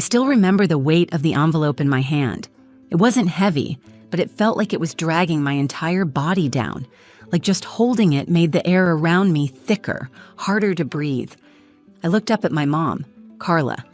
I still remember the weight of the envelope in my hand. It wasn't heavy, but it felt like it was dragging my entire body down, like just holding it made the air around me thicker, harder to breathe. I looked up at my mom, Carla.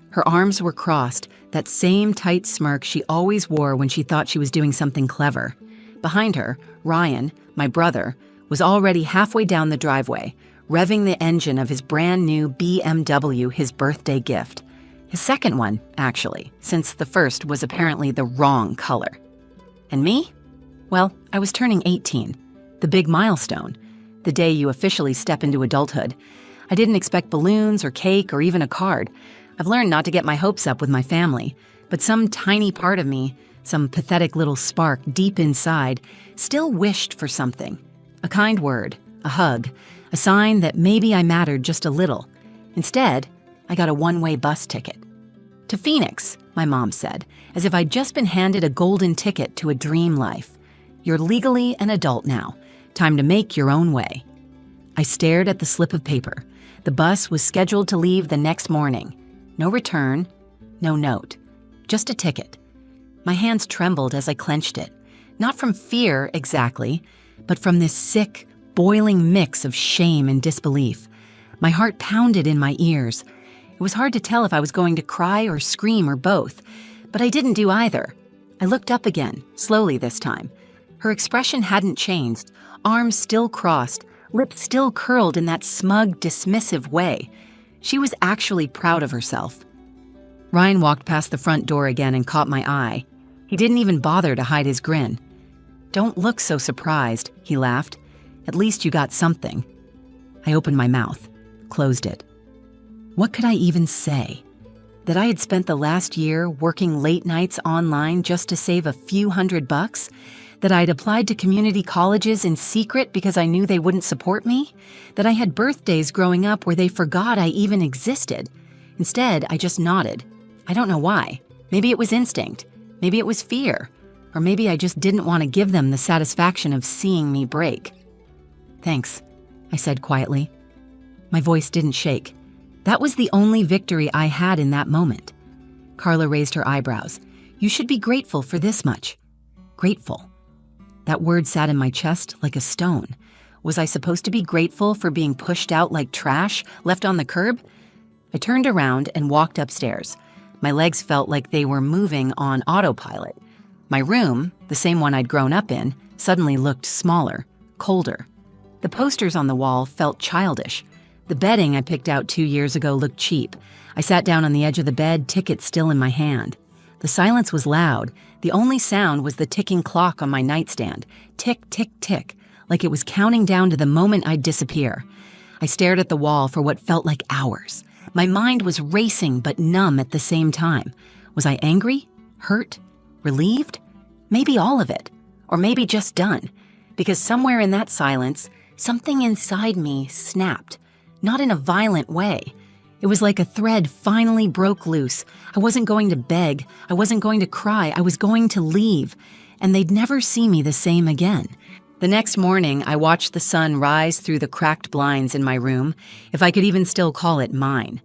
Her arms were crossed, that same tight smirk she always wore when she thought she was doing something clever. Behind her, Ryan, my brother, was already halfway down the driveway, revving the engine of his brand new BMW, his birthday gift. His second one, actually, since the first was apparently the wrong color. And me? Well, I was turning 18, the big milestone, the day you officially step into adulthood. I didn't expect balloons or cake or even a card. I've learned not to get my hopes up with my family, but some tiny part of me, some pathetic little spark deep inside, still wished for something. A kind word, a hug, a sign that maybe I mattered just a little. Instead, I got a one-way bus ticket. To Phoenix, my mom said, as if I'd just been handed a golden ticket to a dream life. You're legally an adult now. Time to make your own way. I stared at the slip of paper. The bus was scheduled to leave the next morning. No return, no note, just a ticket. My hands trembled as I clenched it, not from fear exactly, but from this sick, boiling mix of shame and disbelief. My heart pounded in my ears. It was hard to tell if I was going to cry or scream or both, but I didn't do either. I looked up again, slowly this time. Her expression hadn't changed, arms still crossed, lips still curled in that smug, dismissive way. She was actually proud of herself. Ryan walked past the front door again and caught my eye. He didn't even bother to hide his grin. "Don't look so surprised," he laughed. "At least you got something." I opened my mouth, closed it. What could I even say? That I had spent the last year working late nights online just to save a few $100? That I'd applied to community colleges in secret because I knew they wouldn't support me? That I had birthdays growing up where they forgot I even existed? Instead, I just nodded. I don't know why. Maybe it was instinct. Maybe it was fear. Or maybe I just didn't want to give them the satisfaction of seeing me break. "Thanks," I said quietly. My voice didn't shake. That was the only victory I had in that moment. Carla raised her eyebrows. "You should be grateful for this much." Grateful. That word sat in my chest like a stone. Was I supposed to be grateful for being pushed out like trash, left on the curb? I turned around and walked upstairs. My legs felt like they were moving on autopilot. My room, the same one I'd grown up in, suddenly looked smaller, colder. The posters on the wall felt childish. The bedding I picked out 2 years ago looked cheap. I sat down on the edge of the bed, ticket still in my hand. The silence was loud. The only sound was the ticking clock on my nightstand. Tick, tick, tick, like it was counting down to the moment I'd disappear. I stared at the wall for what felt like hours. My mind was racing but numb at the same time. Was I angry? Hurt? Relieved? Maybe all of it. Or maybe just done. Because somewhere in that silence, something inside me snapped. Not in a violent way. It was like a thread finally broke loose. I wasn't going to beg. I wasn't going to cry. I was going to leave. And they'd never see me the same again. The next morning, I watched the sun rise through the cracked blinds in my room, if I could even still call it mine.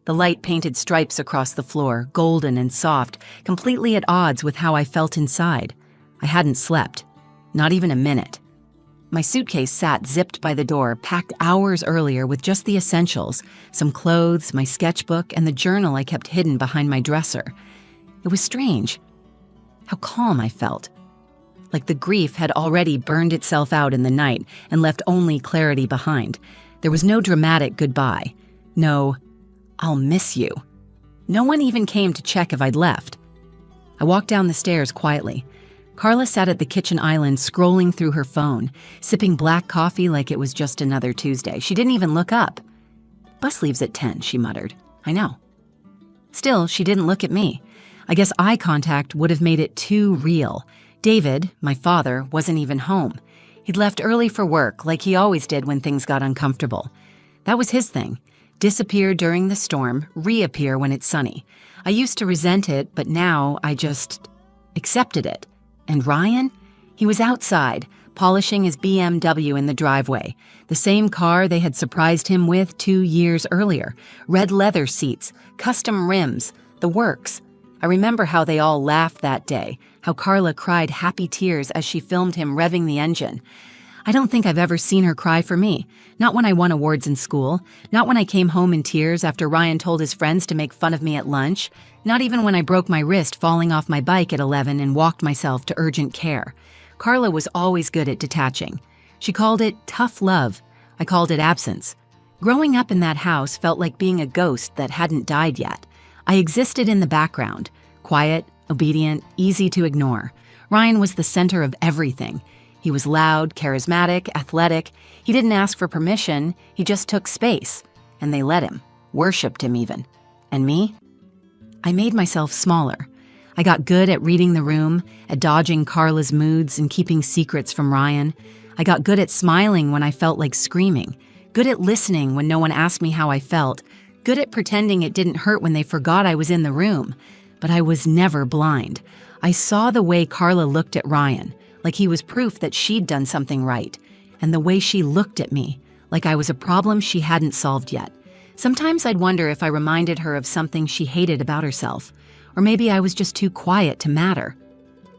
The light painted stripes across the floor, golden and soft, completely at odds with how I felt inside. I hadn't slept. Not even a minute. My suitcase sat zipped by the door, packed hours earlier with just the essentials, some clothes, my sketchbook, and the journal I kept hidden behind my dresser. It was strange. How calm I felt. Like the grief had already burned itself out in the night and left only clarity behind. There was no dramatic goodbye. No, "I'll miss you." No one even came to check if I'd left. I walked down the stairs quietly. Carla sat at the kitchen island scrolling through her phone, sipping black coffee like it was just another Tuesday. She didn't even look up. "Bus leaves at 10, she muttered. "I know." Still, she didn't look at me. I guess eye contact would have made it too real. David, my father, wasn't even home. He'd left early for work, like he always did when things got uncomfortable. That was his thing. Disappear during the storm, reappear when it's sunny. I used to resent it, but now I just accepted it. And Ryan? He was outside, polishing his BMW in the driveway, the same car they had surprised him with 2 years earlier. Red leather seats, custom rims, The works. I remember how they all laughed that day, how Carla cried happy tears as she filmed him revving the engine. I don't think I've ever seen her cry for me. Not when I won awards in school, not when I came home in tears after Ryan told his friends to make fun of me at lunch, not even when I broke my wrist falling off my bike at 11 and walked myself to urgent care. Carla was always good at detaching. She called it tough love. I called it absence. Growing up in that house felt like being a ghost that hadn't died yet. I existed in the background, quiet, obedient, easy to ignore. Ryan was the center of everything. He was loud, charismatic, athletic. He didn't ask for permission, he just took space. And they let him, worshipped him even. And me? I made myself smaller. I got good at reading the room, at dodging Carla's moods and keeping secrets from Ryan. I got good at smiling when I felt like screaming, good at listening when no one asked me how I felt, good at pretending it didn't hurt when they forgot I was in the room. But I was never blind. I saw the way Carla looked at Ryan, like he was proof that she'd done something right, and the way she looked at me, like I was a problem she hadn't solved yet. Sometimes I'd wonder if I reminded her of something she hated about herself, or maybe I was just too quiet to matter.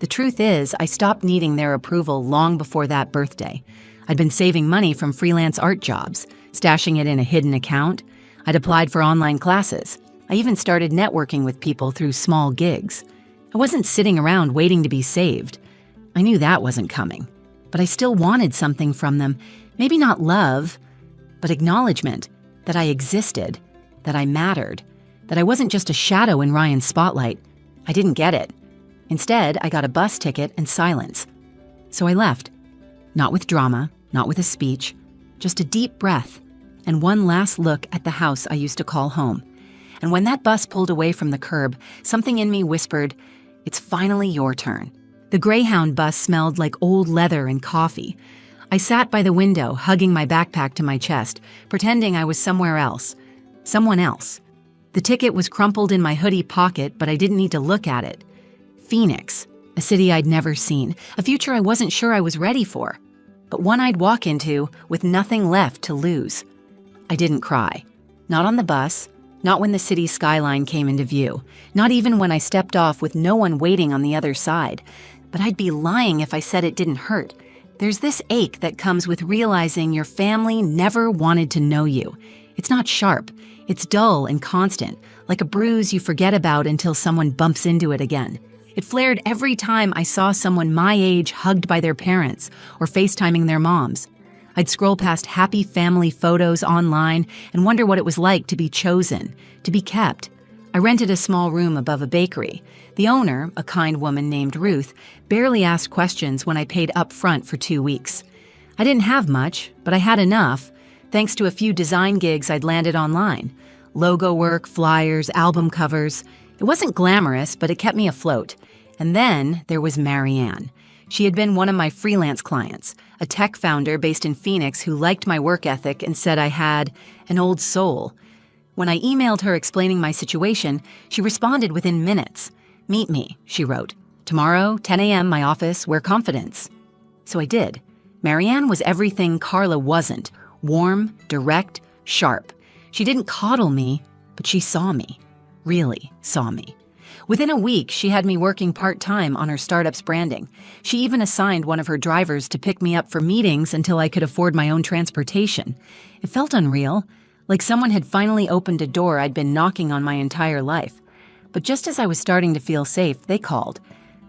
The truth is, I stopped needing their approval long before that birthday. I'd been saving money from freelance art jobs, stashing it in a hidden account. I'd applied for online classes. I even started networking with people through small gigs. I wasn't sitting around waiting to be saved. I knew that wasn't coming, but I still wanted something from them. Maybe not love, but acknowledgement that I existed, that I mattered, that I wasn't just a shadow in Ryan's spotlight. I didn't get it. Instead, I got a bus ticket and silence. So I left. Not with drama, not with a speech, just a deep breath and one last look at the house I used to call home. And when that bus pulled away from the curb, something in me whispered, "It's finally your turn." The Greyhound bus smelled like old leather and coffee. I sat by the window, hugging my backpack to my chest, pretending I was somewhere else. Someone else. The ticket was crumpled in my hoodie pocket, but I didn't need to look at it. Phoenix, a city I'd never seen, a future I wasn't sure I was ready for, but one I'd walk into with nothing left to lose. I didn't cry. Not on the bus, not when the city skyline came into view, not even when I stepped off with no one waiting on the other side. But I'd be lying if I said it didn't hurt. There's this ache that comes with realizing your family never wanted to know you. It's not sharp. It's dull and constant, like a bruise you forget about until someone bumps into it again. It flared every time I saw someone my age hugged by their parents or FaceTiming their moms. I'd scroll past happy family photos online and wonder what it was like to be chosen, to be kept. I rented a small room above a bakery. The owner, a kind woman named Ruth, barely asked questions when I paid up front for 2 weeks. I didn't have much, but I had enough, thanks to a few design gigs I'd landed online. Logo work, flyers, album covers. It wasn't glamorous, but it kept me afloat. And then there was Marianne. She had been one of my freelance clients, a tech founder based in Phoenix who liked my work ethic and said I had an old soul. When I emailed her explaining my situation, she responded within minutes. "Meet me," she wrote. "Tomorrow, 10 a.m., my office, wear confidence." So I did. Marianne was everything Carla wasn't. Warm, direct, sharp. She didn't coddle me, but she saw me. Really saw me. Within a week, she had me working part-time on her startup's branding. She even assigned one of her drivers to pick me up for meetings until I could afford my own transportation. It felt unreal, like someone had finally opened a door I'd been knocking on my entire life. But just as I was starting to feel safe, they called.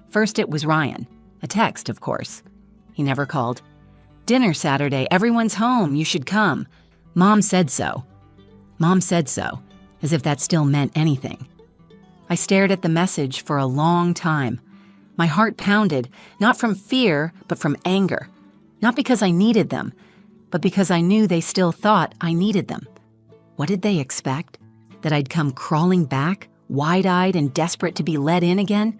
First it was Ryan. A text, of course. He never called. "Dinner Saturday, everyone's home, you should come. Mom said so." Mom said so, as if that still meant anything. I stared at the message for a long time. My heart pounded, not from fear, but from anger. Not because I needed them, but because I knew they still thought I needed them. What did they expect? That I'd come crawling back, wide-eyed and desperate to be let in again?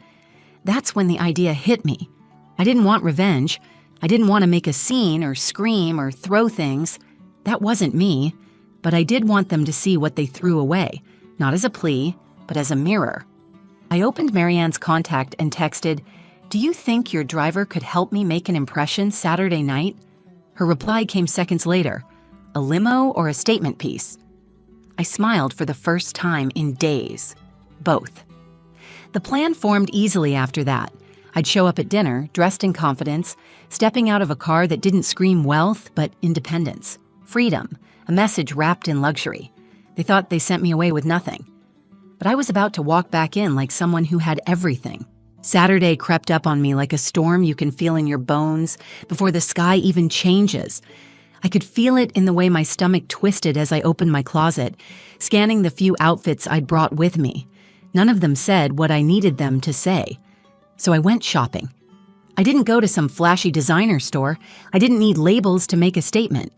That's when the idea hit me. I didn't want revenge. I didn't want to make a scene or scream or throw things. That wasn't me. But I did want them to see what they threw away, not as a plea, but as a mirror. I opened Marianne's contact and texted, "Do you think your driver could help me make an impression Saturday night?" Her reply came seconds later. "A limo or a statement piece?" I smiled for the first time in days. Both. The plan formed easily after that. I'd show up at dinner, dressed in confidence, stepping out of a car that didn't scream wealth, but independence, freedom, a message wrapped in luxury. They thought they sent me away with nothing. But I was about to walk back in like someone who had everything. Saturday crept up on me like a storm you can feel in your bones before the sky even changes. I could feel it in the way my stomach twisted as I opened my closet, scanning the few outfits I'd brought with me. None of them said what I needed them to say. So I went shopping. I didn't go to some flashy designer store. I didn't need labels to make a statement.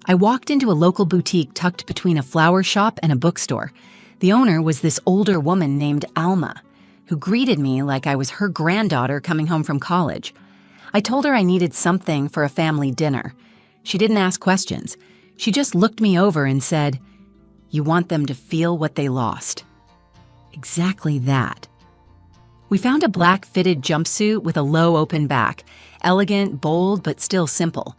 I walked into a local boutique tucked between a flower shop and a bookstore. The owner was this older woman named Alma, who greeted me like I was her granddaughter coming home from college. I told her I needed something for a family dinner. She didn't ask questions. She just looked me over and said, "You want them to feel what they lost." Exactly that. We found a black fitted jumpsuit with a low open back, elegant, bold, but still simple.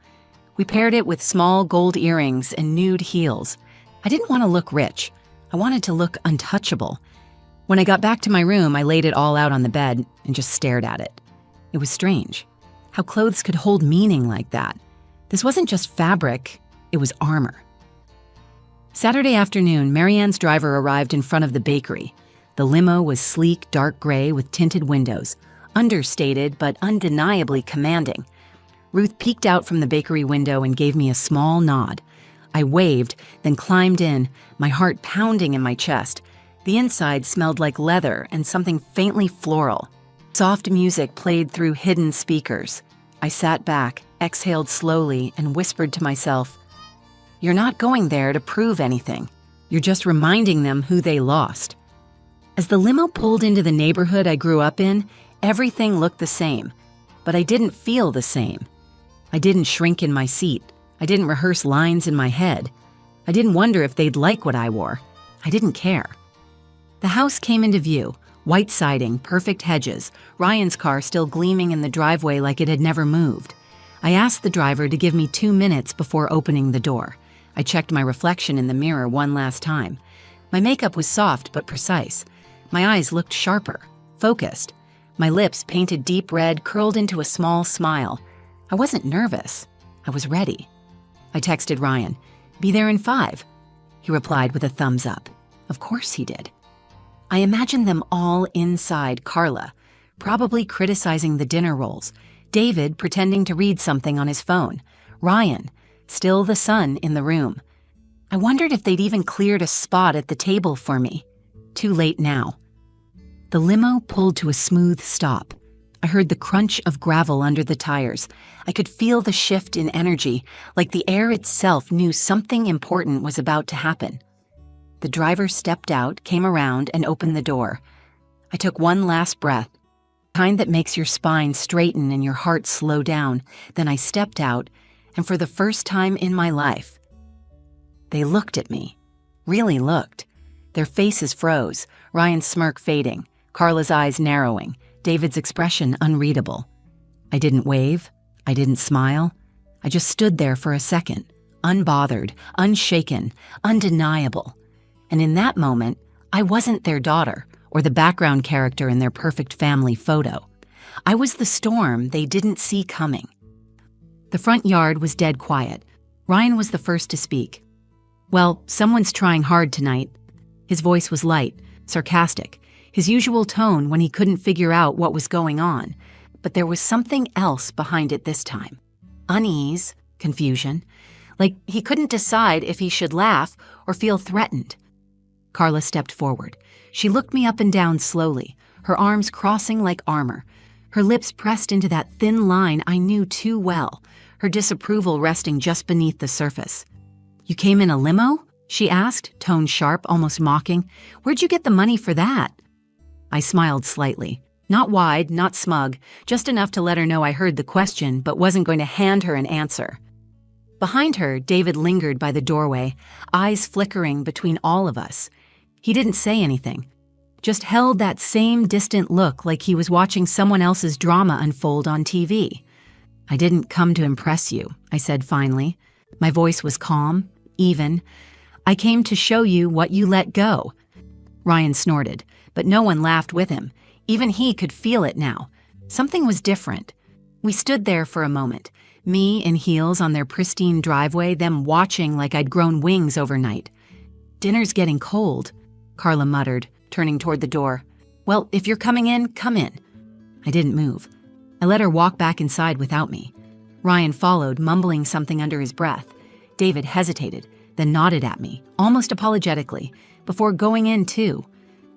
We paired it with small gold earrings and nude heels. I didn't want to look rich. I wanted to look untouchable. When I got back to my room, I laid it all out on the bed and just stared at it. It was strange, how clothes could hold meaning like that. This wasn't just fabric, it was armor. Saturday afternoon, Marianne's driver arrived in front of the bakery. The limo was sleek, dark gray with tinted windows, understated but undeniably commanding. Ruth peeked out from the bakery window and gave me a small nod. I waved, then climbed in, my heart pounding in my chest. The inside smelled like leather and something faintly floral. Soft music played through hidden speakers. I sat back, exhaled slowly, and whispered to myself, "You're not going there to prove anything. You're just reminding them who they lost." As the limo pulled into the neighborhood I grew up in, everything looked the same, but I didn't feel the same. I didn't shrink in my seat. I didn't rehearse lines in my head. I didn't wonder if they'd like what I wore. I didn't care. The house came into view, white siding, perfect hedges, Ryan's car still gleaming in the driveway like it had never moved. I asked the driver to give me 2 minutes before opening the door. I checked my reflection in the mirror one last time. My makeup was soft but precise. My eyes looked sharper, focused. My lips, painted deep red, curled into a small smile. I wasn't nervous. I was ready. I texted Ryan, "Be there in 5." He replied with a thumbs up. Of course he did. I imagined them all inside Carla, probably criticizing the dinner rolls, David pretending to read something on his phone, Ryan, still the son in the room. I wondered if they'd even cleared a spot at the table for me. Too late now. The limo pulled to a smooth stop. I heard the crunch of gravel under the tires. I could feel the shift in energy, like the air itself knew something important was about to happen. The driver stepped out, came around, and opened the door. I took one last breath, the kind that makes your spine straighten and your heart slow down. Then I stepped out, and for the first time in my life, they looked at me. Really looked. Their faces froze, Ryan's smirk fading, Carla's eyes narrowing, David's expression unreadable. I didn't wave. I didn't smile. I just stood there for a second, unbothered, unshaken, undeniable. And in that moment, I wasn't their daughter or the background character in their perfect family photo. I was the storm they didn't see coming. The front yard was dead quiet. Ryan was the first to speak. "Well, someone's trying hard tonight." His voice was light, sarcastic, his usual tone when he couldn't figure out what was going on. But there was something else behind it this time. Unease, confusion, like he couldn't decide if he should laugh or feel threatened. Carla stepped forward. She looked me up and down slowly, her arms crossing like armor, her lips pressed into that thin line I knew too well, her disapproval resting just beneath the surface. "You came in a limo?" she asked, tone sharp, almost mocking. "Where'd you get the money for that?" I smiled slightly. Not wide, not smug, just enough to let her know I heard the question but wasn't going to hand her an answer. Behind her, David lingered by the doorway, eyes flickering between all of us. He didn't say anything, just held that same distant look like he was watching someone else's drama unfold on TV. "I didn't come to impress you," I said finally. My voice was calm, even. "I came to show you what you let go." Ryan snorted, but no one laughed with him. Even he could feel it now. Something was different. We stood there for a moment, me in heels on their pristine driveway, them watching like I'd grown wings overnight. "Dinner's getting cold," Carla muttered, turning toward the door. "Well, if you're coming in, come in." I didn't move. I let her walk back inside without me. Ryan followed, mumbling something under his breath. David hesitated, then nodded at me, almost apologetically, before going in too.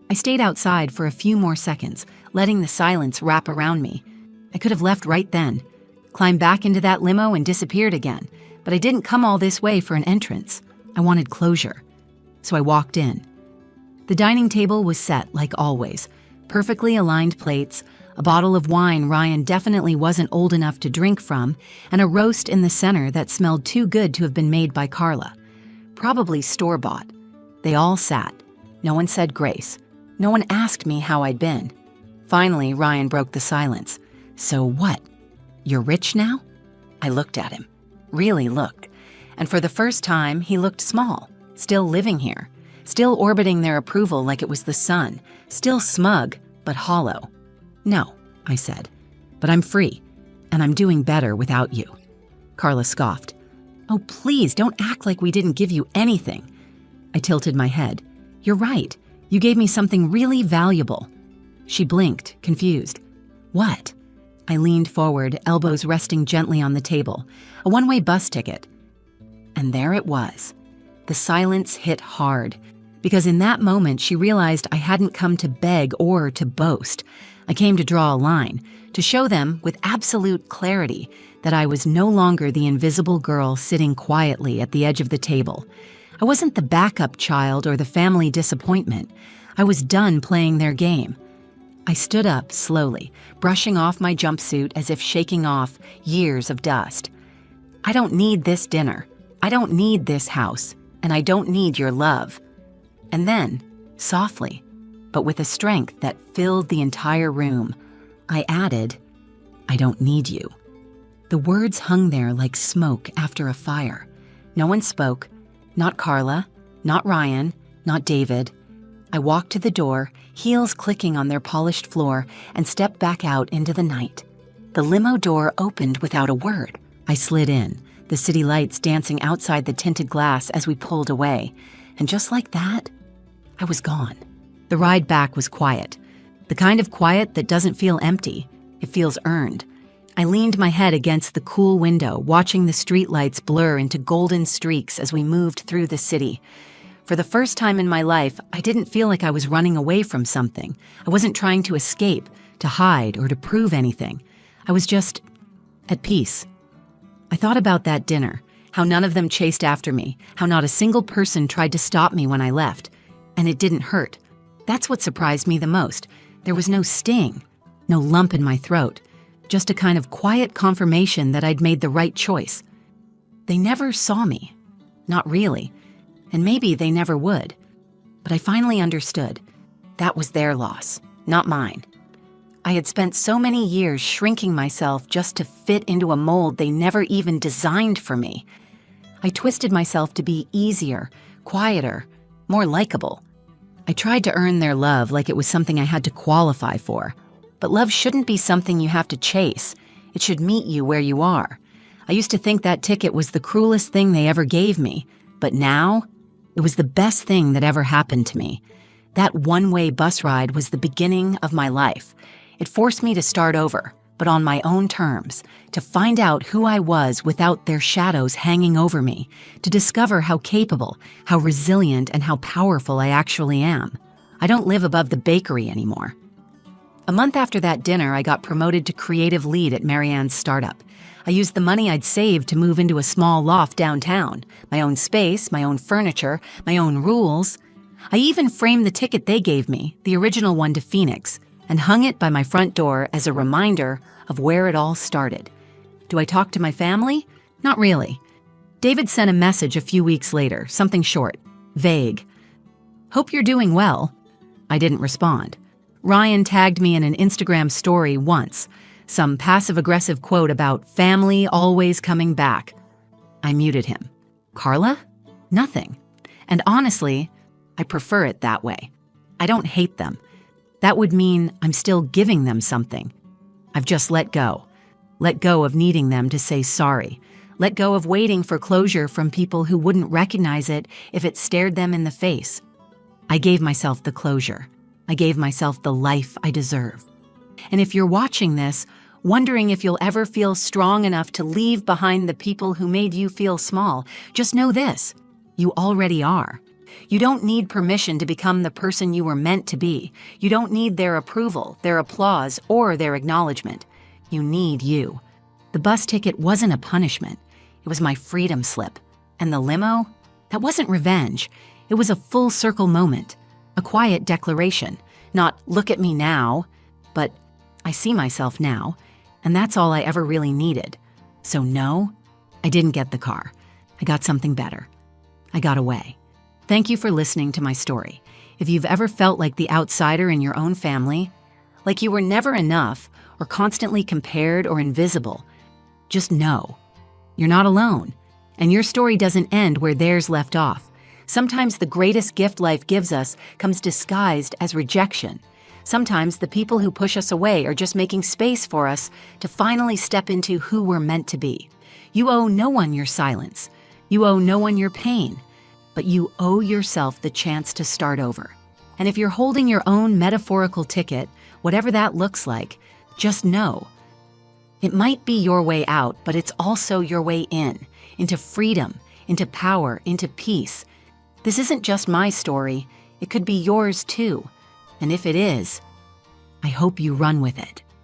I stayed outside for a few more seconds, letting the silence wrap around me. I could have left right then, climbed back into that limo and disappeared again, but I didn't come all this way for an entrance. I wanted closure. So I walked in. The dining table was set like always, perfectly aligned plates, a bottle of wine Ryan definitely wasn't old enough to drink from, and a roast in the center that smelled too good to have been made by Carla. Probably store-bought. They all sat. No one said grace. No one asked me how I'd been. Finally, Ryan broke the silence. "So what? You're rich now?" I looked at him. Really looked. And for the first time, he looked small, still living here, still orbiting their approval like it was the sun, still smug, but hollow. "No," I said, "but I'm free, and I'm doing better without you." Carla scoffed. "Oh, please, don't act like we didn't give you anything." I tilted my head. "You're right. You gave me something really valuable." She blinked, confused. "What?" I leaned forward, elbows resting gently on the table. A one-way bus ticket. And there it was. The silence hit hard, because in that moment she realized I hadn't come to beg or to boast. I came to draw a line, to show them with absolute clarity that I was no longer the invisible girl sitting quietly at the edge of the table. I wasn't the backup child or the family disappointment. I was done playing their game. I stood up slowly, brushing off my jumpsuit as if shaking off years of dust. "I don't need this dinner. I don't need this house. And I don't need your love." And then, softly, but with a strength that filled the entire room, I added, "I don't need you." The words hung there like smoke after a fire. No one spoke. Not Carla, not Ryan, not David. I walked to the door, heels clicking on their polished floor, and stepped back out into the night. The limo door opened without a word. I slid in, the city lights dancing outside the tinted glass as we pulled away. And just like that, I was gone. The ride back was quiet. The kind of quiet that doesn't feel empty. It feels earned. I leaned my head against the cool window, watching the streetlights blur into golden streaks as we moved through the city. For the first time in my life, I didn't feel like I was running away from something. I wasn't trying to escape, to hide, or to prove anything. I was just at peace. I thought about that dinner, how none of them chased after me, how not a single person tried to stop me when I left. And it didn't hurt. That's what surprised me the most. There was no sting, no lump in my throat, just a kind of quiet confirmation that I'd made the right choice. They never saw me. Not really. And maybe they never would. But I finally understood. That was their loss, not mine. I had spent so many years shrinking myself just to fit into a mold they never even designed for me. I twisted myself to be easier, quieter, more likable. I tried to earn their love like it was something I had to qualify for. But love shouldn't be something you have to chase. It should meet you where you are. I used to think that ticket was the cruelest thing they ever gave me. But now, it was the best thing that ever happened to me. That one-way bus ride was the beginning of my life. It forced me to start over, but on my own terms, to find out who I was without their shadows hanging over me, to discover how capable, how resilient, and how powerful I actually am. I don't live above the bakery anymore. A month after that dinner, I got promoted to creative lead at Marianne's startup. I used the money I'd saved to move into a small loft downtown, my own space, my own furniture, my own rules. I even framed the ticket they gave me, the original one to Phoenix, and hung it by my front door as a reminder of where it all started. Do I talk to my family? Not really. David sent a message a few weeks later, something short, vague. "Hope you're doing well." I didn't respond. Ryan tagged me in an Instagram story once, some passive-aggressive quote about family always coming back. I muted him. Carla? Nothing. And honestly, I prefer it that way. I don't hate them. That would mean I'm still giving them something. I've just let go. Let go of needing them to say sorry. Let go of waiting for closure from people who wouldn't recognize it if it stared them in the face. I gave myself the closure. I gave myself the life I deserve. And if you're watching this, wondering if you'll ever feel strong enough to leave behind the people who made you feel small, just know this: you already are. You don't need permission to become the person you were meant to be. You don't need their approval, their applause, or their acknowledgement. You need you. The bus ticket wasn't a punishment. It was my freedom slip. And the limo? That wasn't revenge. It was a full circle moment. A quiet declaration. Not, look at me now, but I see myself now. And that's all I ever really needed. So no, I didn't get the car. I got something better. I got away. Thank you for listening to my story. If you've ever felt like the outsider in your own family, like you were never enough or constantly compared or invisible, just know you're not alone. And your story doesn't end where theirs left off. Sometimes the greatest gift life gives us comes disguised as rejection. Sometimes the people who push us away are just making space for us to finally step into who we're meant to be. You owe no one your silence. You owe no one your pain. But you owe yourself the chance to start over. And if you're holding your own metaphorical ticket, whatever that looks like, just know it might be your way out, but it's also your way in, into freedom, into power, into peace. This isn't just my story. It could be yours too. And if it is, I hope you run with it.